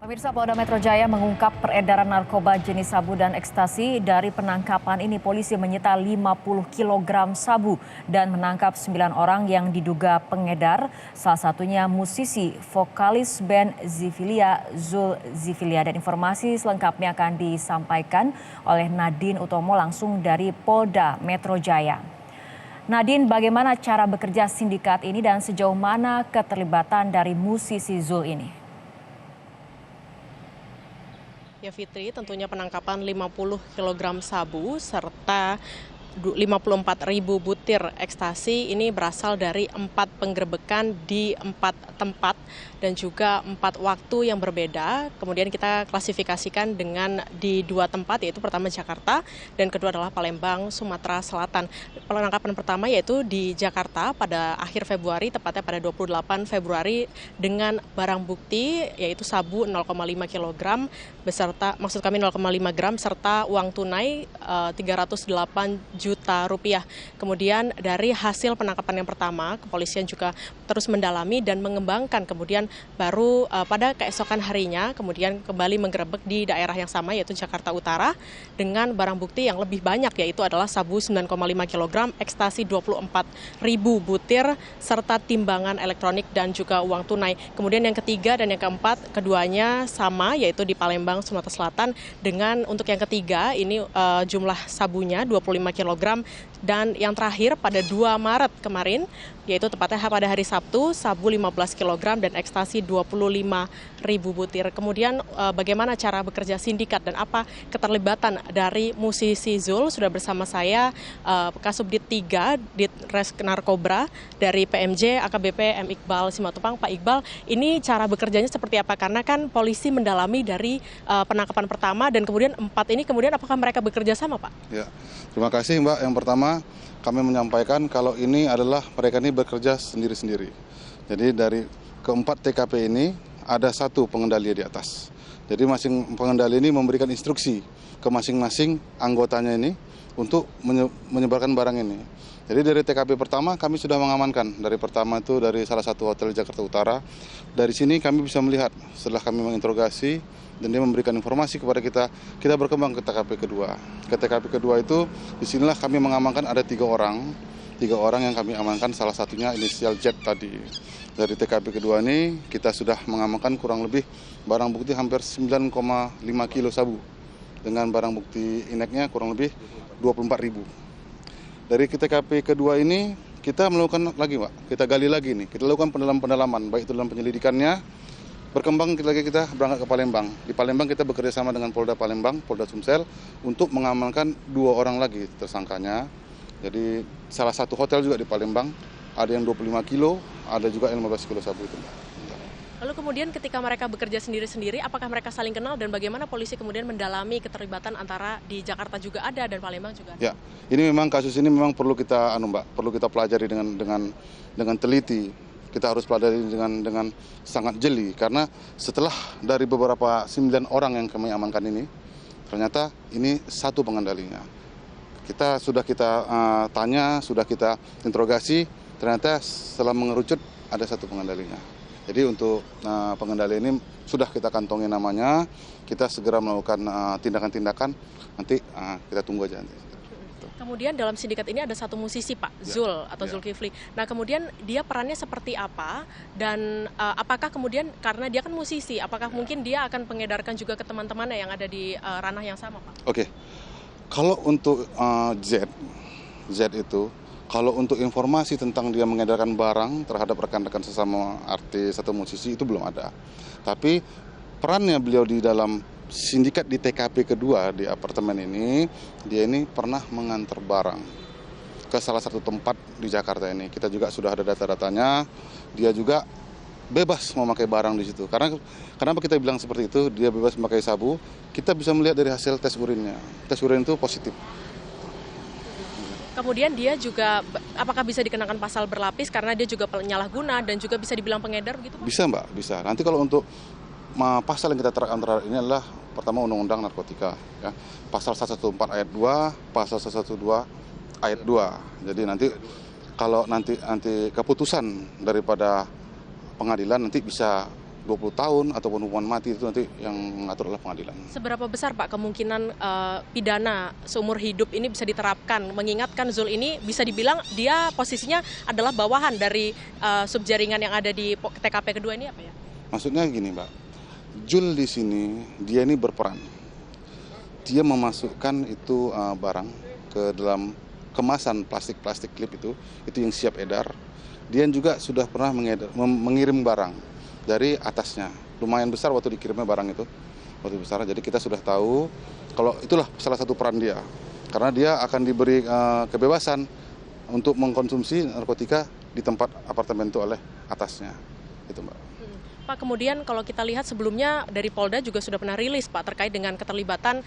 Pemirsa, Polda Metro Jaya mengungkap peredaran narkoba jenis sabu dan ekstasi. Dari penangkapan ini polisi menyita 50 kg sabu dan menangkap 9 orang yang diduga pengedar. Salah satunya musisi vokalis band Zivilia, Zul Zivilia. Dan informasi selengkapnya akan disampaikan oleh Nadine Utomo langsung dari Polda Metro Jaya. Nadine, bagaimana cara bekerja sindikat ini dan sejauh mana keterlibatan dari musisi Zul ini? Ya Fitri, tentunya penangkapan 50 kg sabu serta 54.000 butir ekstasi ini berasal dari 4 penggerebekan di 4 tempat dan juga 4 waktu yang berbeda. Kemudian kita klasifikasikan dengan di 2 tempat, yaitu pertama Jakarta dan kedua adalah Palembang, Sumatera Selatan. Penangkapan pertama yaitu di Jakarta pada akhir Februari, tepatnya pada 28 Februari dengan barang bukti yaitu sabu 0,5 kg beserta, maksud kami 0,5 gram serta uang tunai 308 juta rupiah. Kemudian dari hasil penangkapan yang pertama, kepolisian juga terus mendalami dan mengembangkan. Kemudian baru pada keesokan harinya kemudian kembali menggerebek di daerah yang sama yaitu Jakarta Utara dengan barang bukti yang lebih banyak yaitu adalah sabu 9,5 kg, ekstasi 24.000 butir serta timbangan elektronik dan juga uang tunai. Kemudian yang ketiga dan yang keempat keduanya sama yaitu di Palembang, Sumatera Selatan dengan untuk yang ketiga ini jumlah sabunya 25 kg dan yang terakhir pada 2 Maret kemarin yaitu tepatnya pada hari Sabtu sabu 15 kg dan ekstasi 25.000 butir. Kemudian bagaimana cara bekerja sindikat dan apa keterlibatan dari musisi Zul sudah bersama saya Kasubdit 3 Ditres Narkoba dari PMJ AKBP M. Iqbal Simatupang. Pak Iqbal, ini cara bekerjanya seperti apa? Karena kan polisi mendalami dari penangkapan pertama dan kemudian 4 ini kemudian apakah mereka bekerja sama, Pak? Ya, terima kasih Mbak. Yang pertama kami menyampaikan kalau ini adalah mereka ini bekerja sendiri-sendiri. Jadi dari keempat TKP ini ada satu pengendali di atas. Jadi masing pengendali ini memberikan instruksi ke masing-masing anggotanya ini untuk menyebarkan barang ini. Jadi dari TKP pertama kami sudah mengamankan. Dari pertama itu dari salah satu hotel Jakarta Utara. Dari sini kami bisa melihat setelah kami menginterogasi dan dia memberikan informasi kepada kita berkembang ke TKP kedua. Ke TKP kedua itu disinilah kami mengamankan ada 3 orang. 3 orang yang kami amankan, salah satunya inisial Z tadi. Dari TKP kedua ini kita sudah mengamankan kurang lebih barang bukti hampir 9,5 kilo sabu. Dengan barang bukti ineknya kurang lebih 24.000. Dari TKP kedua ini kita melakukan lagi Pak, kita gali lagi nih, kita lakukan pendalaman, baik itu dalam penyelidikannya, berkembang kita berangkat ke Palembang. Di Palembang kita bekerja sama dengan Polda Palembang, Polda Sumsel untuk mengamankan 2 orang lagi tersangkanya. Jadi salah satu hotel juga di Palembang, ada yang 25 kilo, ada juga yang 15 kilo sabu itu. Lalu kemudian ketika mereka bekerja sendiri-sendiri, apakah mereka saling kenal dan bagaimana polisi kemudian mendalami keterlibatan antara di Jakarta juga ada dan Palembang juga ada? Ya, ini memang kasus ini memang perlu kita perlu kita pelajari dengan teliti. Kita harus pelajari dengan sangat jeli karena setelah dari beberapa 9 orang yang kami amankan ini, ternyata ini satu pengendalinya. Sudah kita tanya, sudah kita interogasi, ternyata setelah mengerucut ada satu pengendalinya. Jadi untuk pengendali ini sudah kita kantongi namanya, kita segera melakukan tindakan-tindakan, nanti kita tunggu aja nanti. Kemudian dalam sindikat ini ada satu musisi Pak, Zul atau Zulkifli. Nah kemudian dia perannya seperti apa dan apakah kemudian karena dia kan musisi, apakah mungkin dia akan mengedarkan juga ke teman-temannya yang ada di ranah yang sama Pak? Oke, kalau untuk Z itu, kalau untuk informasi tentang dia mengedarkan barang terhadap rekan-rekan sesama artis atau musisi itu belum ada. Tapi perannya beliau di dalam sindikat di TKP kedua di apartemen ini, dia ini pernah mengantar barang ke salah satu tempat di Jakarta ini. Kita juga sudah ada data-datanya, dia juga bebas memakai barang di situ. Karena kenapa kita bilang seperti itu, dia bebas memakai sabu, kita bisa melihat dari hasil tes urinnya. Tes urin itu positif. Kemudian dia juga apakah bisa dikenakan pasal berlapis karena dia juga penyalahguna dan juga bisa dibilang pengedar gitu? Bisa Mbak, bisa. Nanti kalau untuk pasal yang kita terapkan ini adalah pertama Undang-Undang Narkotika, ya. Pasal 114 ayat 2, pasal 112 ayat 2. Jadi nanti kalau nanti keputusan daripada pengadilan nanti bisa 20 tahun ataupun hukuman mati, itu nanti yang mengatur adalah pengadilan. Seberapa besar Pak kemungkinan pidana seumur hidup ini bisa diterapkan? Mengingatkan Zul ini bisa dibilang dia posisinya adalah bawahan dari subjaringan yang ada di TKP kedua ini apa ya? Maksudnya gini Mbak, Jul di sini dia ini berperan. Dia memasukkan itu barang ke dalam kemasan plastik klip itu yang siap edar. Dia juga sudah pernah mengirim barang dari atasnya. Lumayan besar waktu dikirimnya barang itu. Waktu besar, jadi kita sudah tahu kalau itulah salah satu peran dia. Karena dia akan diberi kebebasan untuk mengkonsumsi narkotika di tempat apartemen itu oleh atasnya. Itu Mbak. Pak, kemudian kalau kita lihat sebelumnya dari Polda juga sudah pernah rilis Pak terkait dengan keterlibatan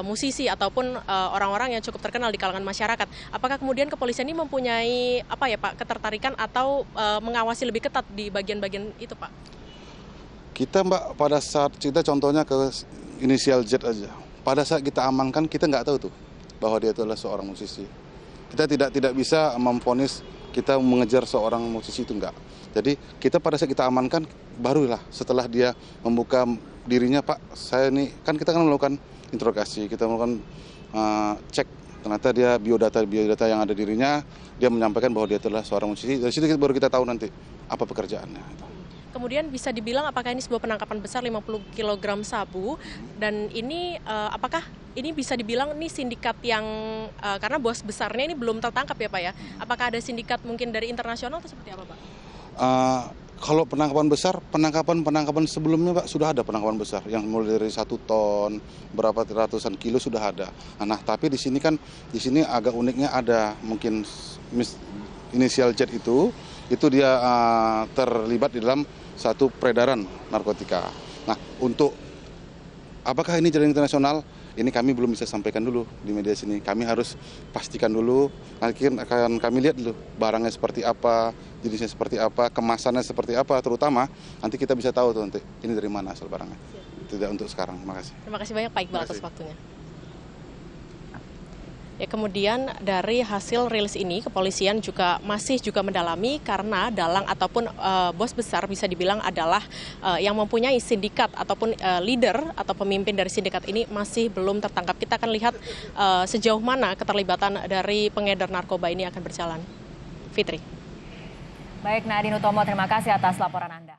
musisi ataupun orang-orang yang cukup terkenal di kalangan masyarakat. Apakah kemudian kepolisian ini mempunyai apa ya Pak ketertarikan atau mengawasi lebih ketat di bagian-bagian itu Pak? Kita Mbak pada saat kita contohnya ke inisial Z aja. Pada saat kita amankan kita nggak tahu tuh bahwa dia itu adalah seorang musisi. Kita tidak bisa memvonis kita mengejar seorang musisi, itu enggak. Jadi kita pada saat kita amankan barulah setelah dia membuka dirinya, Pak, saya ini kan kita melakukan interogasi, kita melakukan cek, ternyata dia biodata yang ada dirinya, dia menyampaikan bahwa dia adalah seorang musisi. Dari situ baru kita tahu nanti apa pekerjaannya. Kemudian bisa dibilang apakah ini sebuah penangkapan besar 50 kg sabu dan ini apakah ini bisa dibilang ini sindikat yang karena bos besarnya ini belum tertangkap ya Pak ya. Apakah ada sindikat mungkin dari internasional atau seperti apa Pak? Kalau penangkapan besar, penangkapan sebelumnya Pak sudah ada penangkapan besar yang mulai dari 1 ton, berapa ratusan kilo sudah ada. Nah, tapi di sini agak uniknya ada mungkin inisial Z itu dia terlibat di dalam satu peredaran narkotika. Nah, untuk apakah ini jaringan internasional? Ini kami belum bisa sampaikan dulu di media sini. Kami harus pastikan dulu, nanti akan kami lihat dulu barangnya seperti apa, jenisnya seperti apa, kemasannya seperti apa, terutama nanti kita bisa tahu tuh nanti ini dari mana asal barangnya. Tidak untuk sekarang. Terima kasih. Terima kasih banyak Pak Iqbal atas waktunya. Ya, kemudian dari hasil rilis ini kepolisian masih mendalami karena dalang ataupun bos besar bisa dibilang adalah yang mempunyai sindikat ataupun leader atau pemimpin dari sindikat ini masih belum tertangkap. Kita akan lihat sejauh mana keterlibatan dari pengedar narkoba ini akan berjalan. Fitri. Baik, Nadine Utomo, terima kasih atas laporan Anda.